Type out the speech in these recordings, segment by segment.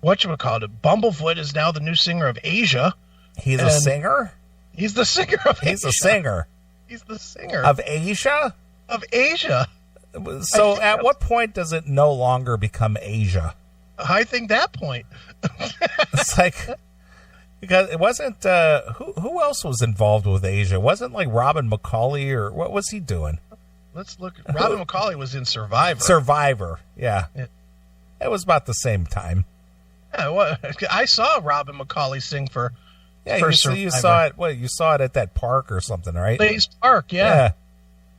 whatchamacallit, Bumblefoot is now the new singer of Asia. He's a singer? He's the singer of Asia. He's a singer. He's the singer. Of Asia? Of Asia. So at what point does it no longer become Asia? I think that point. It's like, because it wasn't, who else was involved with Asia? It wasn't like Robin McCauley, or what was he doing? Let's look. Robin McCauley was in Survivor. Survivor, yeah. It was about the same time. Yeah, well, I saw Robin McCauley sing for Survivor. You saw it. What, you saw it at that park or something, right? Blaze Park, yeah.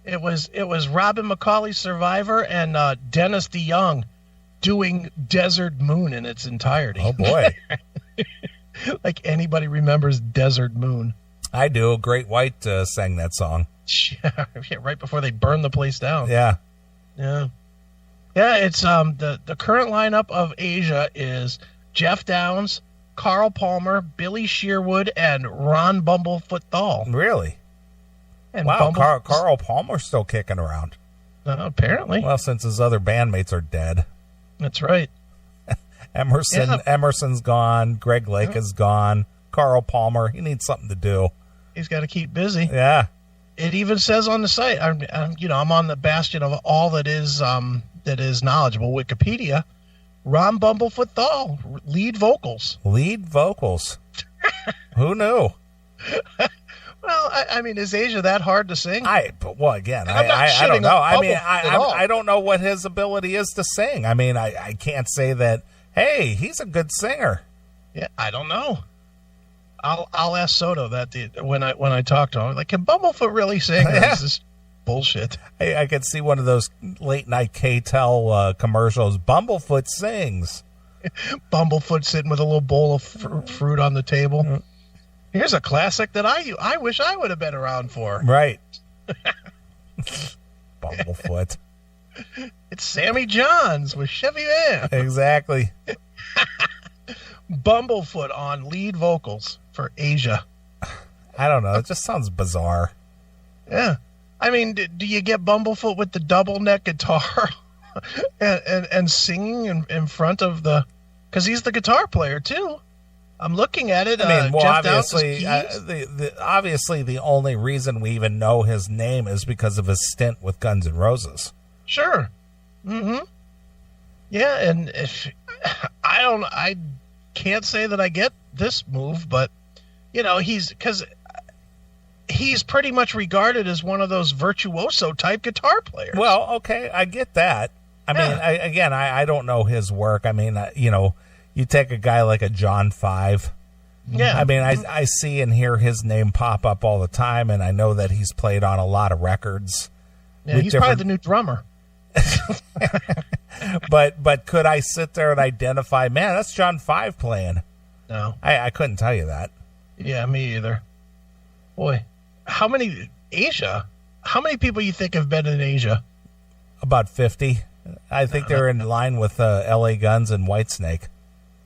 It was Robin McCauley's Survivor and Dennis DeYoung doing Desert Moon in its entirety. Oh boy. Like anybody remembers Desert Moon. I do. Great White sang that song. Yeah, right before they burned the place down. Yeah. It's the current lineup of Asia is Jeff Downs, Carl Palmer, Billy Shearwood, and Ron Bumblefoot Thal. Really? And wow, Carl Palmer's still kicking around. Apparently. Well, since his other bandmates are dead. That's right. Emerson's gone. Greg Lake is gone. Carl Palmer, he needs something to do. He's got to keep busy. Yeah. It even says on the site, I'm on the bastion of all that is knowledgeable, Wikipedia. Ron Bumblefoot Thal, lead vocals. Lead vocals. Who knew? Well, I mean, is Asia that hard to sing? I don't know. I mean, I don't know what his ability is to sing. I mean, I can't say that, hey, he's a good singer. Yeah, I don't know. I'll ask Soto that when I talk to him. Like, can Bumblefoot really sing? Yeah. Is this bullshit? I could see one of those late night KTEL commercials. Bumblefoot sings. Bumblefoot sitting with a little bowl of fruit on the table. Mm-hmm. Here's a classic that I wish I would have been around for. Right. Bumblefoot. It's Sammy Johns with Chevy Van. Exactly. Bumblefoot on lead vocals for Asia. I don't know. It just sounds bizarre. Yeah. I mean, do you get Bumblefoot with the double neck guitar and singing in front of the... Because he's the guitar player, too. I'm looking at it. I mean, well, Jeff obviously, the only reason we even know his name is because of his stint with Guns N' Roses. Sure. Mm-hmm. Yeah, and if I can't say that I get this move, but he's pretty much regarded as one of those virtuoso type guitar players. Well, okay, I get that. I mean, I don't know his work. I mean, you take a guy like a John 5. Yeah. I mean, I see and hear his name pop up all the time, and I know that he's played on a lot of records. Yeah, he's probably the new drummer. But could I sit there and identify, man, that's John 5 playing? No. I couldn't tell you that. Yeah, me either. Boy, how many people you think have been in Asia? About 50. I think they're in line with LA Guns and Whitesnake.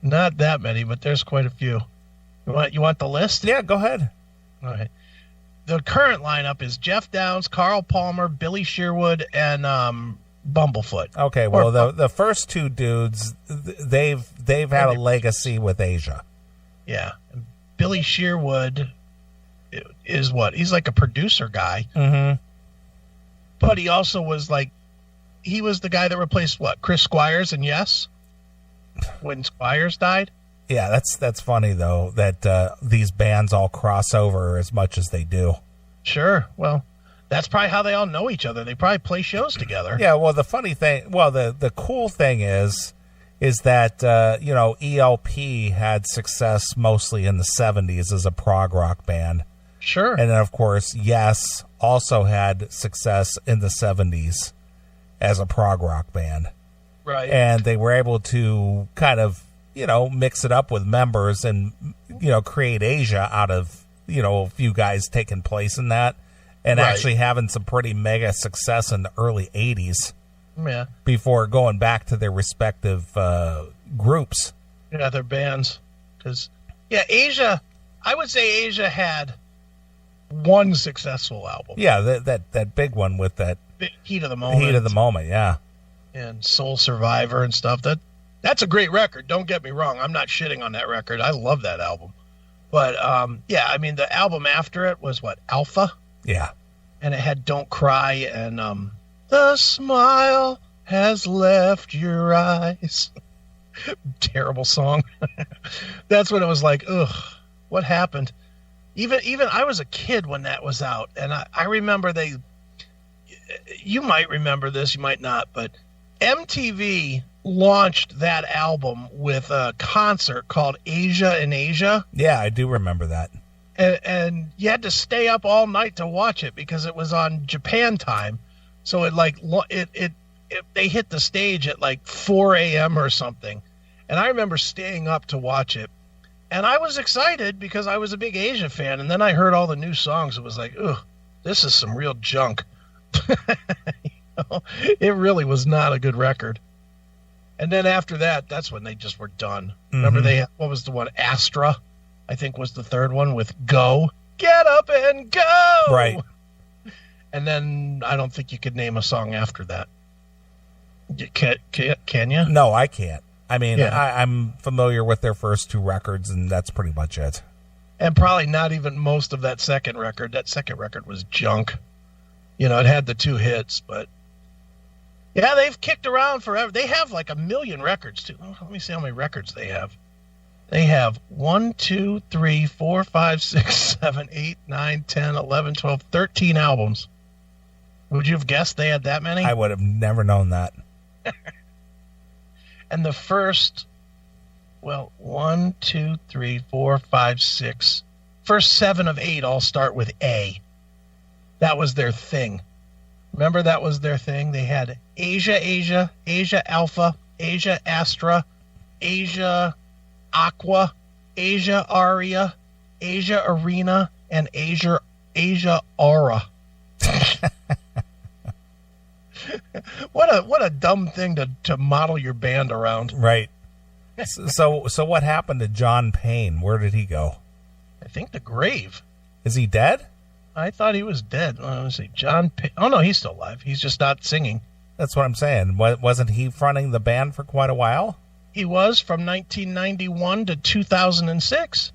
Not that many, but there's quite a few. You want the list? Yeah, go ahead. All right. The current lineup is Jeff Downs, Carl Palmer, Billy Shearwood, and Bumblefoot. Okay, well, the first two dudes, they've had a legacy with Asia. Yeah. Billy Shearwood is what? He's like a producer guy. Mm-hmm. But he also was he was the guy that replaced Chris Squires and Yes? When Squires died? Yeah, that's funny, though, that these bands all cross over as much as they do. Sure. Well, that's probably how they all know each other. They probably play shows together. Yeah, well, the funny thing, the cool thing is that, ELP had success mostly in the 70s as a prog rock band. Sure. And then, of course, Yes also had success in the 70s as a prog rock band. Right. And they were able to kind of, mix it up with members and, create Asia out of, a few guys taking place in that and actually having some pretty mega success in the early 80s. Yeah. Before going back to their respective groups. Yeah, their bands. Because, Asia, I would say Asia had one successful album. Yeah, that big one with that Heat of the Moment. Heat of the Moment, yeah. And Soul Survivor and stuff. That's a great record. Don't get me wrong. I'm not shitting on that record. I love that album. But, yeah, I mean, the album after it was, what, Alpha? Yeah. And it had Don't Cry and The Smile Has Left Your Eyes. Terrible song. That's when it was like, ugh, what happened? Even I was a kid when that was out. And I remember you might remember this, you might not, but MTV launched that album with a concert called Asia in Asia. Yeah, I do remember that. And you had to stay up all night to watch it because it was on Japan time. So they hit the stage at like 4 a.m. or something. And I remember staying up to watch it. And I was excited because I was a big Asia fan. And then I heard all the new songs. It was like, ugh, this is some real junk. It really was not a good record. And then after that, that's when they just were done. Mm-hmm. Remember what was the one? Astra, I think was the third one with Go. Get up and go! Right. And then I don't think you could name a song after that. Can you? No, I can't. I mean, yeah. I'm familiar with their first two records, and that's pretty much it. And probably not even most of that second record. That second record was junk. You know, it had the two hits, but yeah, they've kicked around forever. They have like 1 million records, too. Let me see how many records they have. They have 1, 2, 3, 4, 5, 6, 7, 8, 9, 10, 11, 12, 13 albums. Would you have guessed they had that many? I would have never known that. And the first, 1, 2, 3, 4, 5, 6. First 7 of 8 all start with A. That was their thing. Remember that was their thing? They had Asia, Asia Alpha, Asia Astra, Asia Aqua, Asia Aria, Asia Arena, and Asia Aura. What a dumb thing to model your band around. Right. So what happened to John Payne? Where did he go? I think the grave. Is he dead? I thought he was dead. Let me see. John Payne. Oh, no, he's still alive. He's just not singing. That's what I'm saying. Wasn't he fronting the band for quite a while? He was from 1991 to 2006.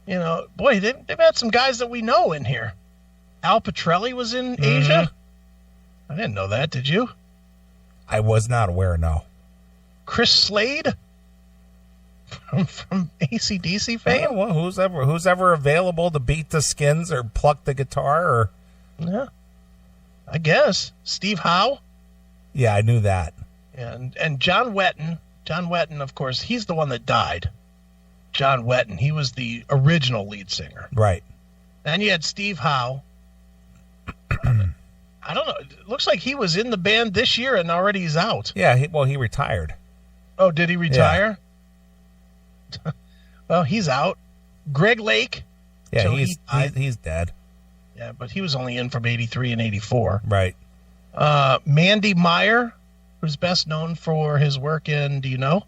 You know, boy, they've had some guys that we know in here. Al Pitrelli was in Asia. I didn't know that. Did you? I was not aware, no. Chris Slade from AC/DC fame. Oh, well, who's ever available to beat the skins or pluck the guitar or? Yeah, I guess Steve Howe. Yeah, I knew that. And John Wetton. John Wetton, of course, he's the one that died. John Wetton. He was the original lead singer. Right. Then you had Steve Howe. I don't know. It looks like he was in the band this year and already he's out. Yeah, he retired. Oh, did he retire? Yeah. Well, he's out. Greg Lake. Yeah, he's dead. Yeah, but he was only in from 83 and 84. Right. Mandy Meyer, who's best known for his work in, do you know?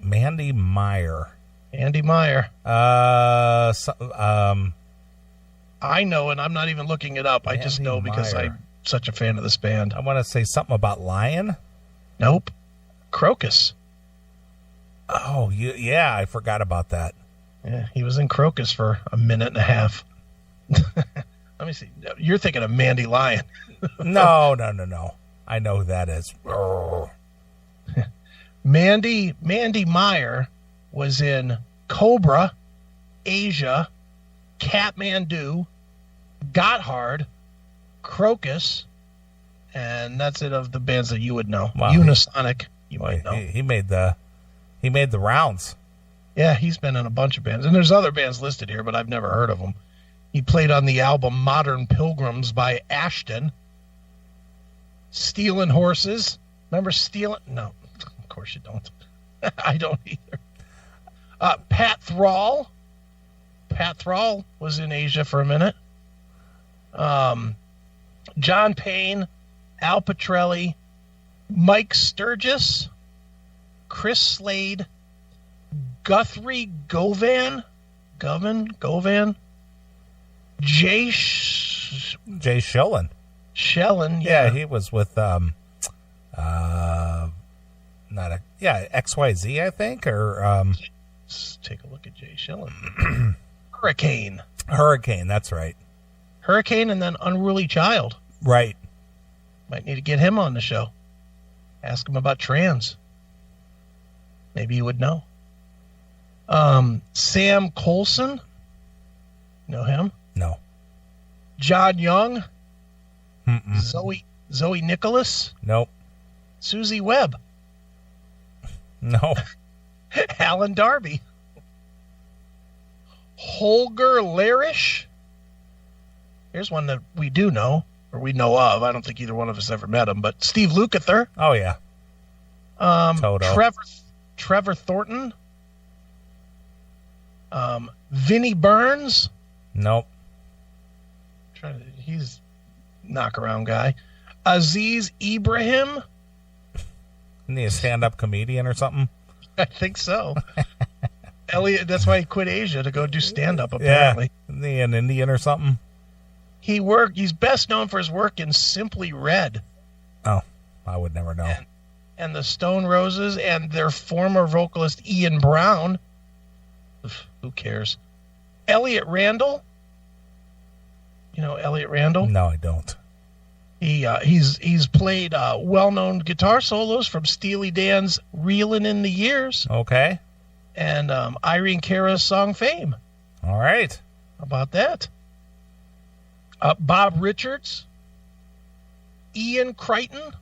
Mandy Meyer. Andy Meyer. I know, and I'm not even looking it up. Mandy I just know because Meyer. I'm such a fan of this band. I want to say something about Lion. Nope. Crocus. Oh, yeah, I forgot about that. Yeah, he was in Crocus for a minute and a half. Let me see. You're thinking of Mandy Lion. No. I know who that is. Mandy Meyer was in Cobra, Asia, Kathmandu, Gotthard, Crocus, and that's it of the bands that you would know. Wow, Unisonic, you might know. He made the rounds. Yeah, he's been in a bunch of bands. And there's other bands listed here, but I've never heard of them. He played on the album Modern Pilgrims by Ashton. Stealing Horses. Remember Stealing? No, of course you don't. I don't either. Pat Thrall. Pat Thrall was in Asia for a minute. John Payne, Al Pitrelli, Mike Sturgis, Chris Slade, Guthrie Govan, Jay Schillen. Schellen, Yeah, he was with XYZ, I think, or let's take a look at Jay Schilling. Hurricane, that's right. Hurricane, and then Unruly Child. Right. Might need to get him on the show. Ask him about trans. Maybe you would know. Sam Colson. Know him? No. John Young. Mm-mm. Zoe Nicholas. Nope. Susie Webb. No. Alan Darby. Holger Larish. Here's one that we do know, or we know of. I don't think either one of us ever met him, but Steve Lukather. Oh, yeah. Toto. Trevor Thornton. Vinnie Burns. Nope. He's a knock-around guy. Aziz Ibrahim. Isn't he a stand-up comedian or something? I think so. Elliot, that's why he quit Asia to go do stand-up, apparently. Yeah. Isn't he an Indian or something? He's best known for his work in Simply Red. Oh, I would never know. And the Stone Roses and their former vocalist Ian Brown. Who cares? Elliot Randall. You know Elliot Randall? No, I don't. He's played well-known guitar solos from Steely Dan's "Reelin' in the Years." Okay. And Irene Cara's song "Fame." All right. How about that? Bob Richards, Ian Crichton,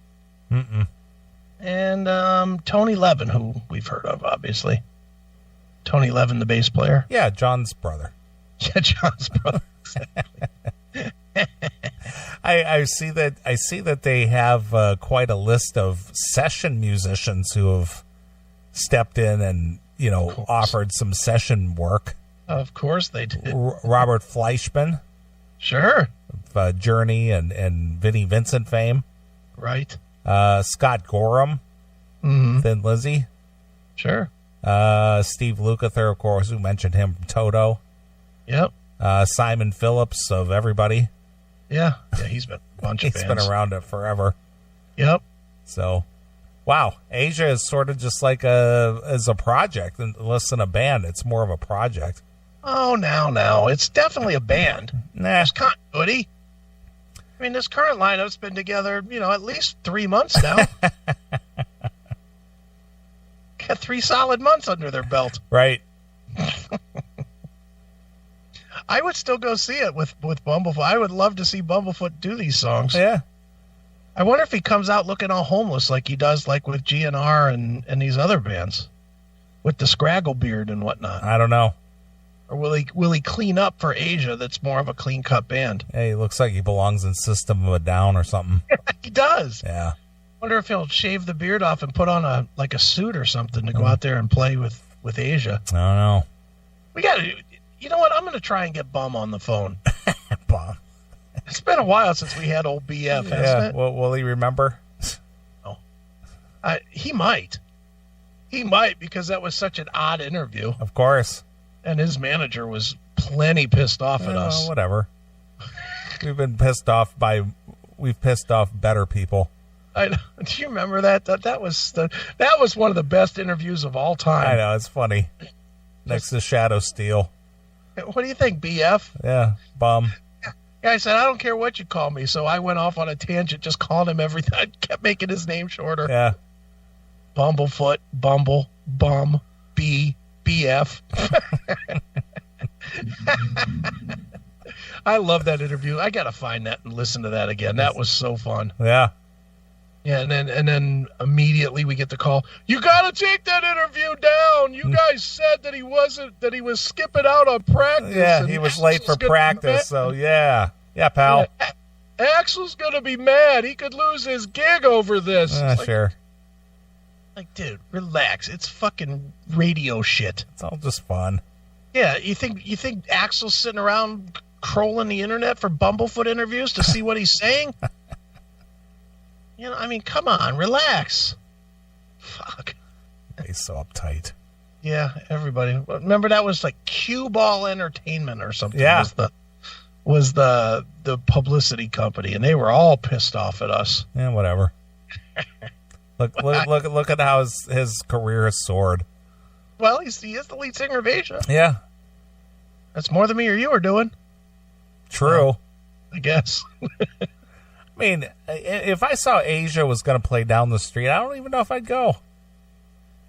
and Tony Levin, who we've heard of, obviously. Tony Levin, the bass player. Yeah, John's brother. Yeah, John's brother. Exactly. I see that they have quite a list of session musicians who have stepped in and offered some session work. Of course they did. Robert Fleischman. Sure. Of Journey and Vinnie Vincent fame. Right. Scott Gorham. Thin Lizzy. Sure. Steve Lukather, of course, who mentioned him from Toto. Yep. Simon Phillips of everybody. Yeah, he's been a bunch of He's bands. been around it forever. Yep. So, wow, Asia is sort of just like as a project, and less than a band. It's more of a project. Oh, now. It's definitely a band. Nah. There's continuity. I mean, this current lineup's been together, at least 3 months now. Got 3 solid months under their belt. Right. I would still go see it with Bumblefoot. I would love to see Bumblefoot do these songs. Yeah. I wonder if he comes out looking all homeless like he does like with GNR and these other bands. With the scraggle beard and whatnot. I don't know. Or will he clean up for Asia that's more of a clean-cut band? Hey, he looks like he belongs in System of a Down or something. He does. Yeah. Wonder if he'll shave the beard off and put on a suit or something to go out there and play with Asia. I don't know. We got to. You know what? I'm going to try and get Bum on the phone. Bum. It's been a while since we had old BF, hasn't it? Will he remember? No. He might. He might, because that was such an odd interview. Of course. And his manager was plenty pissed off at us. Whatever. We've pissed off better people. Do you remember that? That was one of the best interviews of all time. I know, it's funny. Next to Shadow Steel. What do you think, BF? Yeah, Bum. Yeah, I said, I don't care what you call me. So I went off on a tangent, just calling him everything. I kept making his name shorter. Yeah. Bumblefoot, Bumble, Bum, B, BF. I love that interview. I got to find that and listen to that again. That was so fun. Yeah. Yeah, and then immediately we get the call. You got to take that interview down. You guys said that he was skipping out on practice. Yeah, he was late for practice. So yeah, pal. Yeah, Axel's gonna be mad. He could lose his gig over this. Sure. Like, dude, relax. It's fucking radio shit. It's all just fun. Yeah, you think Axel's sitting around trolling the internet for Bumblefoot interviews to see what he's saying? I mean, come on, relax. Fuck. He's so uptight. Yeah, everybody. Remember that was like Cue Ball Entertainment or something. Yeah. Was the publicity company, and they were all pissed off at us. Yeah, whatever. Look at how his career has soared. Well, he is the lead singer of Asia. Yeah. That's more than me or you are doing. True. I guess. I mean, if I saw Asia was going to play down the street, I don't even know if I'd go.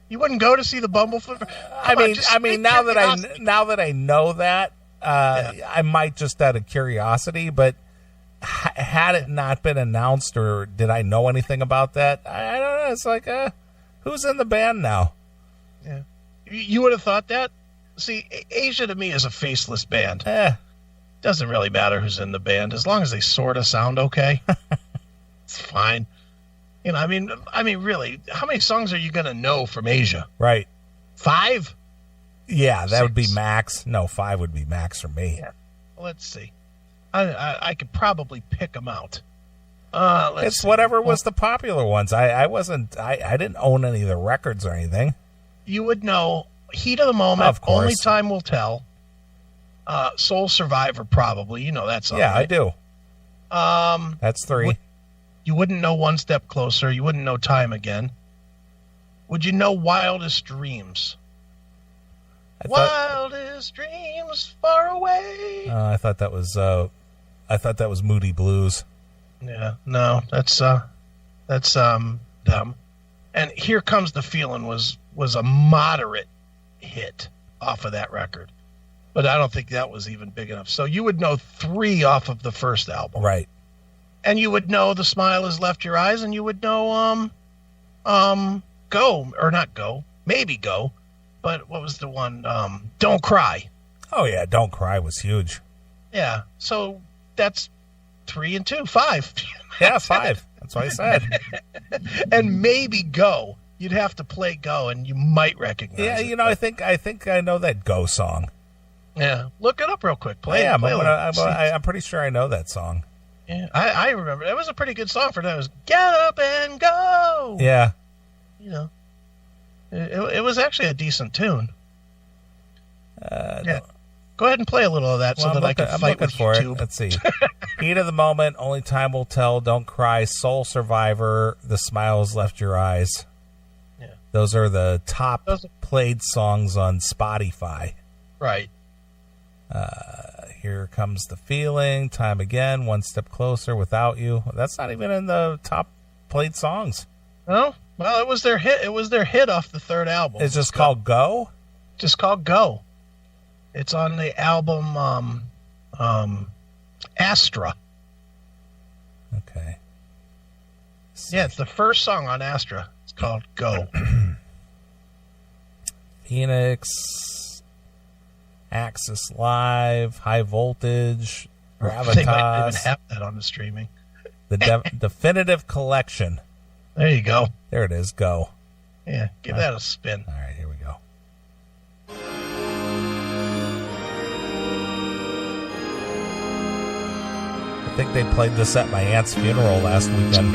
You wouldn't go to see the Bumblefoot? I mean, now that I know that, I might just out of curiosity, but had it not been announced or did I know anything about that? I don't know. It's like, who's in the band now? Yeah. You would have thought that? See, Asia to me is a faceless band. Doesn't really matter who's in the band as long as they sort of sound okay. It's fine. You know, I mean, really, how many songs are you going to know from Asia? Right. 5? Yeah, that 6. would be max. No, 5 would be max for me. Yeah. Let's see. I could probably pick them out. It's whatever was the popular ones. I didn't own any of the records or anything. You would know Heat of the Moment, of course. Only Time Will Tell, Soul Survivor, probably. You know that song. Yeah, right? I do. That's 3. You wouldn't know One Step Closer. You wouldn't know Time Again. Would you know Wildest Dreams? Wildest Dreams Far Away. I thought that was Moody Blues. Yeah, no, that's them. And Here Comes the Feeling was a moderate hit off of that record. But I don't think that was even big enough. So you would know 3 off of the first album. Right. And you would know The Smile Has Left Your Eyes, and you would know Go, or not Go, maybe Go. But what was the one? Don't Cry. Oh yeah, Don't Cry was huge. Yeah. So that's 3 and 2, 5. Yeah, 5. That's what I said. And maybe Go. You'd have to play Go, and you might recognize it. Yeah, you know, I think I know that Go song. Yeah, look it up real quick. I'm pretty sure I know that song. Yeah, I remember. It was a pretty good song for that. It was Get Up and Go. Yeah. You know, it was actually a decent tune. Yeah. Go ahead and play a little of that I'm looking for YouTube. it. Let's see. Heat of the Moment, Only Time Will Tell, Don't Cry, Soul Survivor, The Smiles Left Your Eyes. Yeah. Those are the top played songs on Spotify. Right. Here Comes the Feeling, Time Again, One Step Closer, Without You. That's not even in the top played songs. No? Well, it was their hit. It was their hit off the third album. It's just called Go? Just called Go. It's on the album Astra. Okay. Yeah, it's the first song on Astra. It's called Go. Phoenix, Axis Live, High Voltage, Gravitas. They might even have that on the streaming. The Definitive Collection. There you go. There it is. Go. Yeah, give that a spin. All right, here we go. I think they played this at my aunt's funeral last weekend.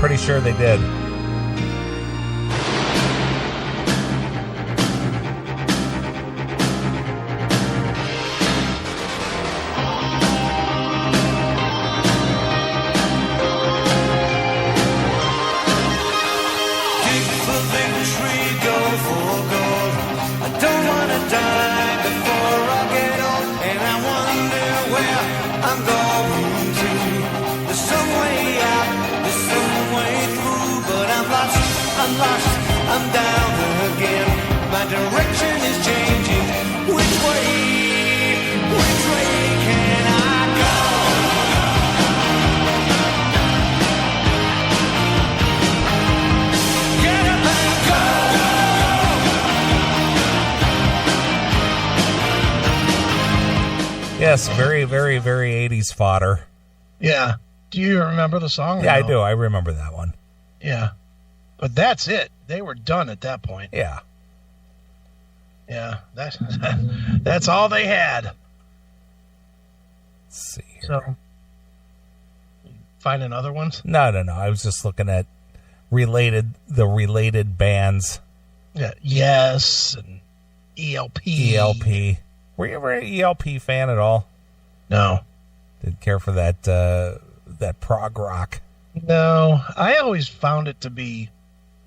Pretty sure they did. I'm down again. My direction is changing. Which way can I go? Get up and go. Yes, very, very, very 80s fodder. Yeah. Do you remember the song? Yeah, I do. I remember that one. Yeah. But that's it. They were done at that point. Yeah. Yeah. That's all they had. Let's see here. So, finding other ones? No. I was just looking at the related bands. Yeah. Yes. And ELP. ELP. Were you ever an ELP fan at all? No. Didn't care for that prog rock. No, I always found it to be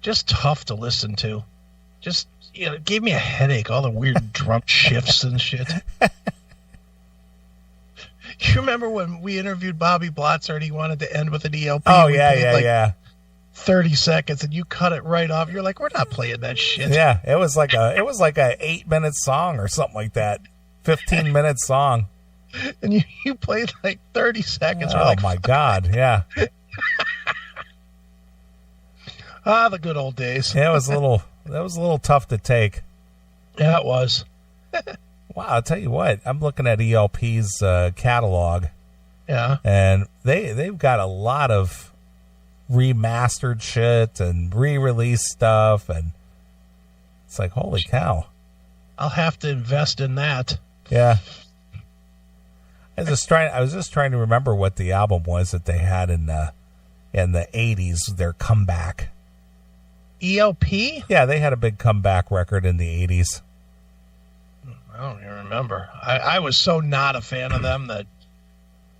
just tough to listen to. Just, it gave me a headache, all the weird drum shifts and shit. You remember when we interviewed Bobby Blotzer and he wanted to end with an ELP? Oh, yeah. 30 seconds and you cut it right off. You're like, we're not playing that shit. Yeah, it was like a 8-minute song or something like that. 15-minute song. And you played like 30 seconds. Oh, my God, yeah. The good old days. Yeah, that was a little tough to take. Yeah, it was. Wow, I'll tell you what, I'm looking at ELP's catalog. Yeah. And they've got a lot of remastered shit and re-release stuff, and it's like, holy cow. I'll have to invest in that. Yeah. I was just trying to remember what the album was that they had in the 80s, their comeback. ELP? Yeah, they had a big comeback record in the 80s. I don't even remember. I was so not a fan of them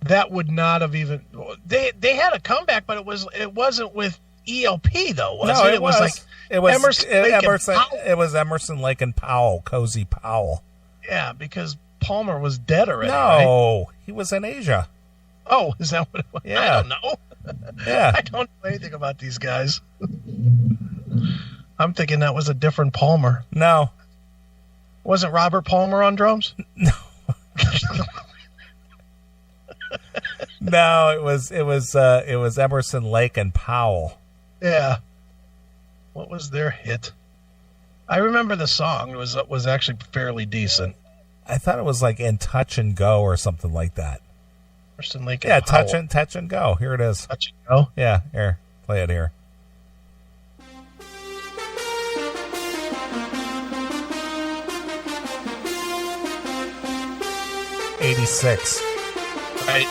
that would not have even. They had a comeback, but it wasn't with ELP though, was it? It was Emerson, Lake and Powell, Cozy Powell. Yeah, because Palmer was dead already. No, right? he was in Asia. Oh, is that what it was? Yeah. I don't know. Yeah. I don't know anything about these guys. I'm thinking that was a different Palmer. No. Wasn't Robert Palmer on drums? No. No, it was Emerson, Lake and Powell. Yeah. What was their hit? I remember the song. It was actually fairly decent. I thought it was like In Touch and Go or something like that. Emerson, Lake and Powell. Powell. Touch and Go. Here it is. Touch and Go? Yeah, here. Play it here. '86. Right.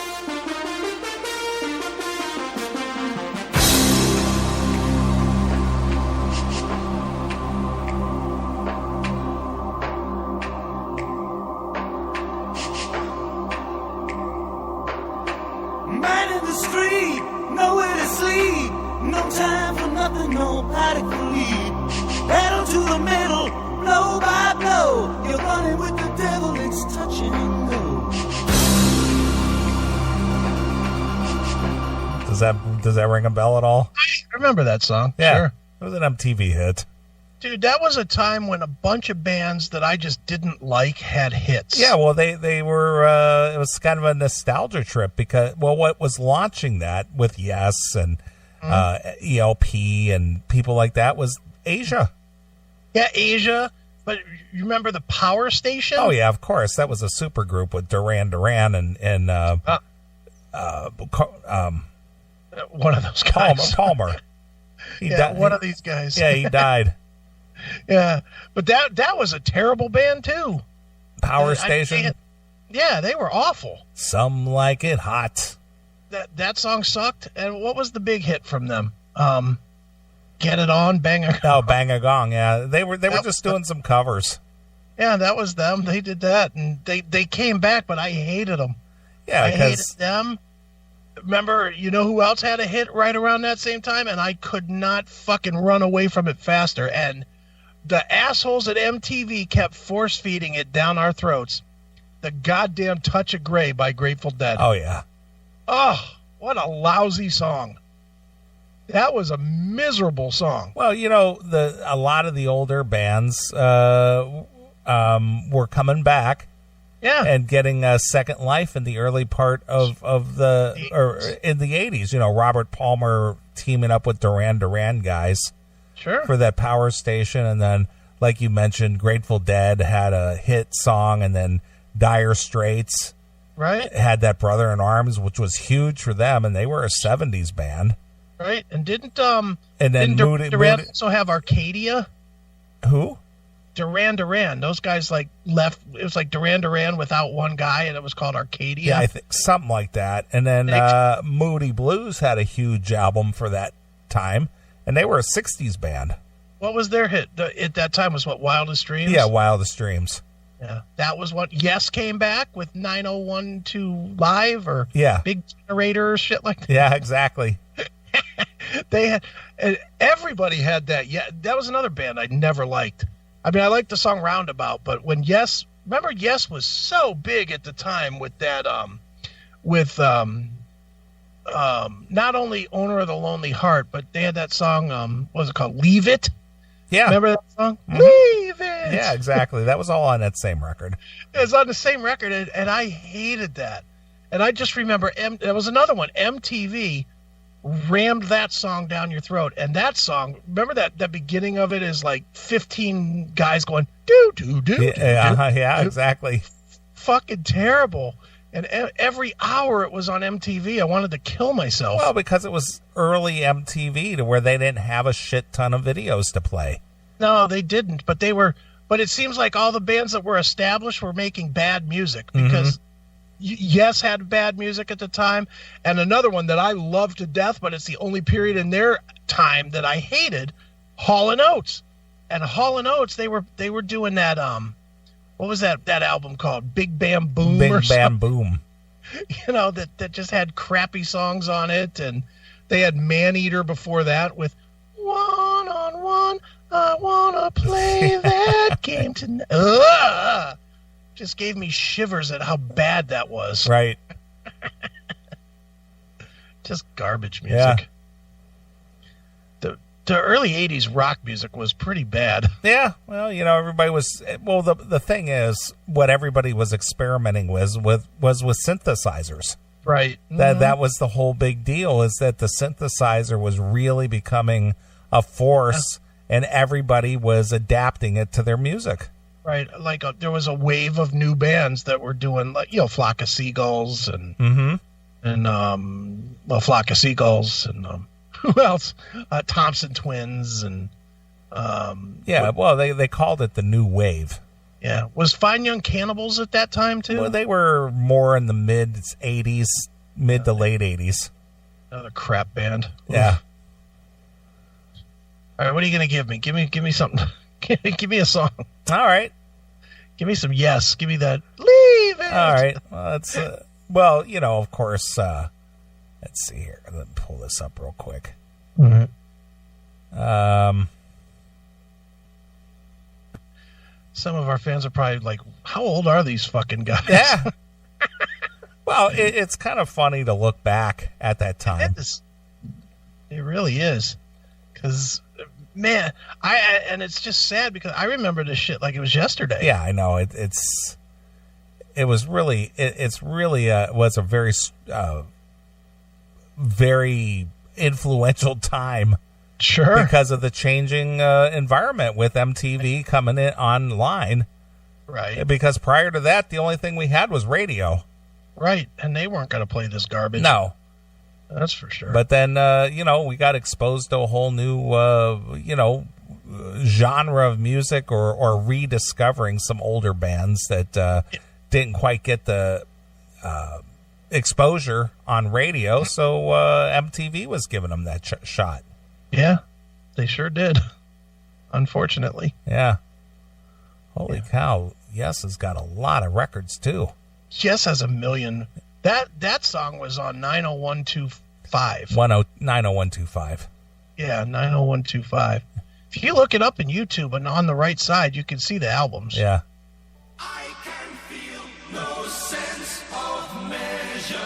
Man in the street, nowhere to sleep. No time for nothing, nobody can lead. Pedal to the middle, blow by blow. You're running with the devil, it's touch and go. Does that ring a bell at all? I remember that song. Yeah. Sure. It was an MTV hit. Dude, that was a time when a bunch of bands that I just didn't like had hits. Yeah, well, they were, it was kind of a nostalgia trip because, well, what was launching that with Yes and ELP and people like that was Asia. Yeah, Asia. But you remember the Power Station? Oh, yeah, of course. That was a super group with Duran Duran and one of those guys. Palmer. One of these guys. Yeah, he died. Yeah, but that was a terrible band too. Power Station. They were awful. Some Like It Hot. That song sucked. And what was the big hit from them? Get It On, Bang a Gong. Oh, Bang a Gong. Yeah, they were just doing some covers. Yeah, that was them. They did that, and they came back, but I hated them. Yeah, I hated them. Remember, you know who else had a hit right around that same time? And I could not fucking run away from it faster. And the assholes at MTV kept force-feeding it down our throats. The goddamn Touch of Grey by Grateful Dead. Oh, yeah. Oh, what a lousy song. That was a miserable song. Well, you know, a lot of the older bands were coming back. Yeah. And getting a second life in the early part in the 80s. You know, Robert Palmer teaming up with Duran Duran guys. Sure. For that Power Station. And then, like you mentioned, Grateful Dead had a hit song, and then Dire Straits had that Brother in Arms, which was huge for them, and they were a 70s band. Right. And didn't Duran also have Arcadia? Who? Duran Duran. Those guys left. It was like Duran Duran without one guy, and it was called Arcadia. Yeah, I think something like that. And then Moody Blues had a huge album for that time, and they were a 60s band. What was their hit at that time? Was what, Wildest Dreams? Yeah, Wildest Dreams. Yeah, that was what. Yes came back with 9012 Live or Big Generator or shit like that. Yeah, exactly. They had, and everybody had that. Yeah, that was another band I never liked. I mean, I liked the song Roundabout, but when remember Yes was so big at the time with that, not only Owner of the Lonely Heart, but they had that song, what was it called? Leave It? Yeah. Remember that song? Mm-hmm. Leave It! Yeah, exactly. That was all on that same record. It was on the same record, and I hated that. And I just remember, there was another one, MTV rammed that song down your throat. And that song, remember that beginning of it is like 15 guys going, do, do, do. Yeah, exactly. Fucking terrible. And every hour it was on MTV, I wanted to kill myself. Well, because it was early MTV to where they didn't have a shit ton of videos to play. No, they didn't. But it seems like all the bands that were established were making bad music because Yes had bad music at the time. And another one that I love to death, but it's the only period in their time that I hated, Hall & Oates. And Hall & Oates, they were doing that, what was that album called? Big Bam Boom or something? Bam Boom. You know, that just had crappy songs on it. And they had Maneater before that with One on One, I want to play that game tonight. Just gave me shivers at how bad that was. Right. Just garbage music. Yeah. The early 80s rock music was pretty bad. Yeah. Well, everybody was... Well, the thing is, what everybody was experimenting was with synthesizers. Right. That was the whole big deal, is that the synthesizer was really becoming a force, and everybody was adapting it to their music. Right, like there was a wave of new bands that were doing, like, Flock of Seagulls and Flock of Seagulls and who else? Thompson Twins and well, they called it the new wave. Yeah, was Fine Young Cannibals at that time too? Well, they were more in the mid to late 80s. Another crap band. Yeah. All right, what are you gonna give me? Give me something. Give me a song. All right. Give me some Yes. Give me that. Leave It. All right. Well, that's of course. Let's see here. Let me pull this up real quick. Mm-hmm. Some of our fans are probably like, "How old are these fucking guys?" Yeah. Well, it's kind of funny to look back at that time. It really is, because. Man, and it's just sad because I remember this shit like it was yesterday. Yeah, I know. It was really was a very very influential time. Sure, because of the changing environment with MTV coming in online. Right. Because prior to that, the only thing we had was radio. Right, and they weren't going to play this garbage. No. That's for sure. But then, we got exposed to a whole new, genre of music or rediscovering some older bands that didn't quite get the exposure on radio. So MTV was giving them that shot. Yeah, they sure did. Unfortunately. Yeah. Holy cow. Yes has got a lot of records, too. Yes has a million. That song was on 90125. 90125. Yeah, 90125. If you look it up in YouTube and on the right side, you can see the albums. Yeah. I can feel no sense of measure,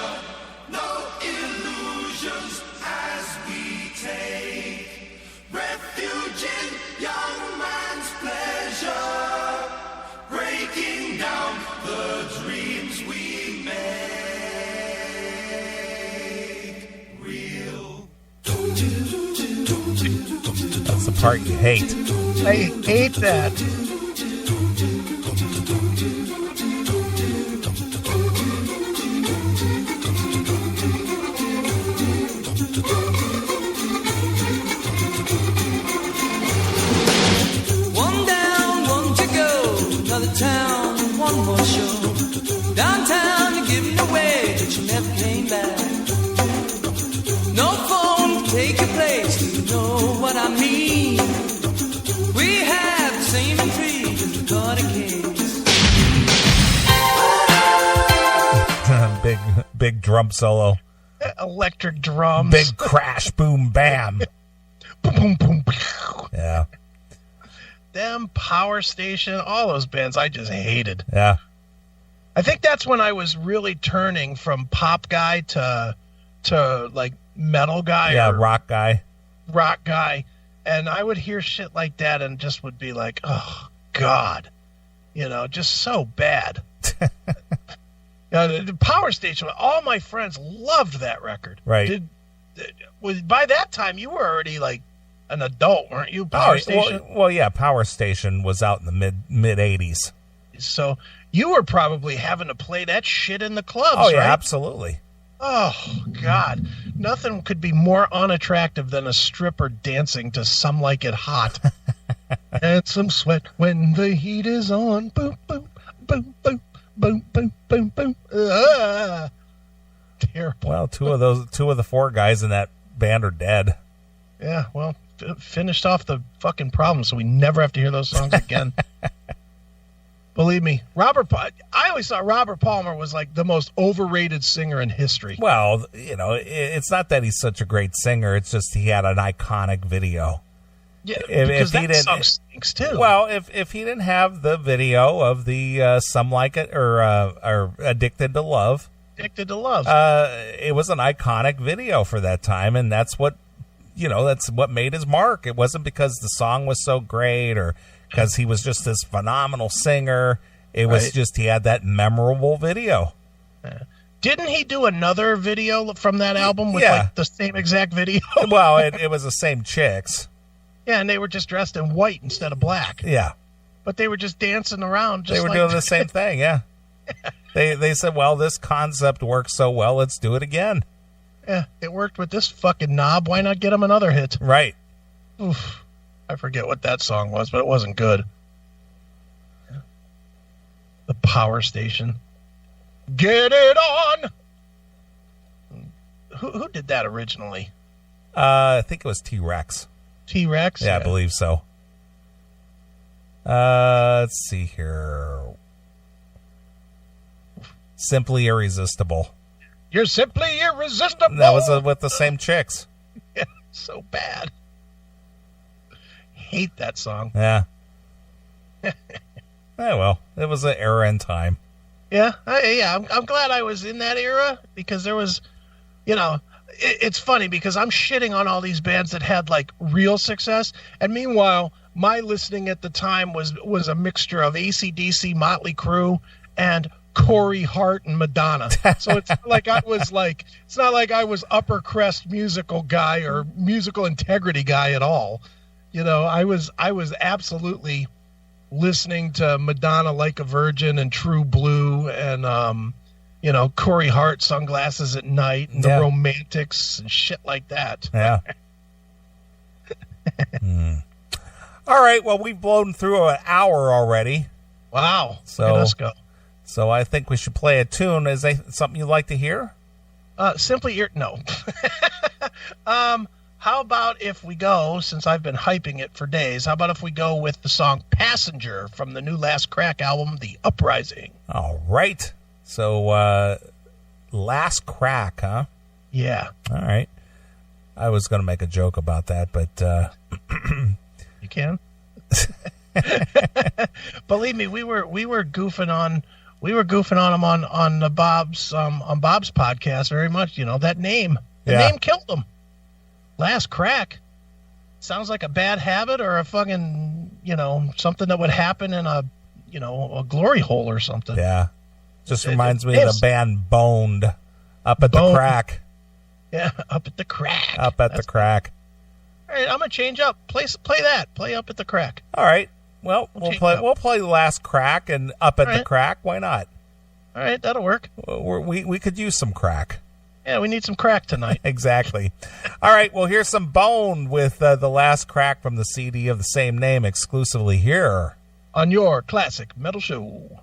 no illusions as we take refuge in young man's pleasure, breaking down the dreams we make. That's the part you hate. I hate that. One down, one to go. Another town, one more show. Downtown, you're giving away, but you never came back. No phone, take your place. Do you know what I mean? We have the same intrigue as the Carter Kings. Big drum solo. Electric drums. Big crash, boom, bam. Boom, boom, boom. Yeah. Them, Power Station, all those bands I just hated. Yeah. I think that's when I was really turning from pop guy to like metal guy. Yeah, or rock guy. Rock guy. And I would hear shit like that and just would be like, oh, God. You know, just so bad. The Power Station, all my friends loved that record. Right. By that time, you were already like an adult, weren't you? Power Station? Well, yeah, Power Station was out in the mid 80s. So you were probably having to play that shit in the clubs, Oh, yeah, right? absolutely. Oh, God. Nothing could be more unattractive than a stripper dancing to Some Like It Hot. And some sweat when the heat is on. Boom, boom, boom, boom, boom, boom, boom, boom. Terrible. Well, two of the four guys in that band are dead. Yeah, well, finished off the fucking problem so we never have to hear those songs again. Believe me, I always thought Robert Palmer was like the most overrated singer in history. Well, you know, it's not that he's such a great singer. It's just he had an iconic video. Yeah, because that song stinks too. Well, if he didn't have the video of the Some Like It or Addicted to Love. Addicted to Love. It was an iconic video for that time, and that's what made his mark. It wasn't because the song was so great or because he was just this phenomenal singer. It was just he had that memorable video. Didn't he do another video from that album with like the same exact video? Well, it was the same chicks. Yeah, and they were just dressed in white instead of black. Yeah. But they were just dancing around. They were doing the same thing, yeah. They said, well, this concept works so well, let's do it again. Yeah, it worked with this fucking knob. Why not get him another hit? Right. Oof. I forget what that song was, but it wasn't good. The Power Station. Get it on! Who did that originally? I think it was T-Rex. T-Rex? Yeah, I believe so. Let's see here. Simply Irresistible. You're simply irresistible. That was with the same chicks. Yeah, so bad. Hate that song. Yeah. Well, it was an era in time. Yeah, I'm glad I was in that era because there was, you know, it's funny because I'm shitting on all these bands that had like real success, and meanwhile, my listening at the time was a mixture of AC/DC, Motley Crue, and Corey Hart and Madonna. So it's not like I was upper crest musical guy or musical integrity guy at all. You know, I was absolutely listening to Madonna Like a Virgin and True Blue and you know, Corey Hart, Sunglasses at Night, and the Romantics and shit like that. Yeah. All right, well, we've blown through an hour already. Wow. So look at us go. So I think we should play a tune. Is that something you'd like to hear? No. How about if we go, since I've been hyping it for days, how about if we go with the song Passenger from the new Last Crack album, The Uprising? All right. So Last Crack, huh? Yeah. All right. I was going to make a joke about that, but... You can? Believe me, we were goofing on him on Bob's podcast very much. You know, that name. The name killed him. Last Crack. Sounds like a bad habit or a fucking, you know, something that would happen in a glory hole or something. Yeah. Just reminds me of the band Boned. Up at the Crack. Yeah, Up at the Crack. Up at the Crack. All right, I'm gonna change up. Play that. Play Up at the Crack. All right. Well, we'll play Last Crack and Up at the Crack. Why not? All right, that'll work. We could use some crack. Yeah, we need some crack tonight. Exactly. All right, well, here's some Bone with the Last Crack from the CD of the same name exclusively here on your Classic Metal Show.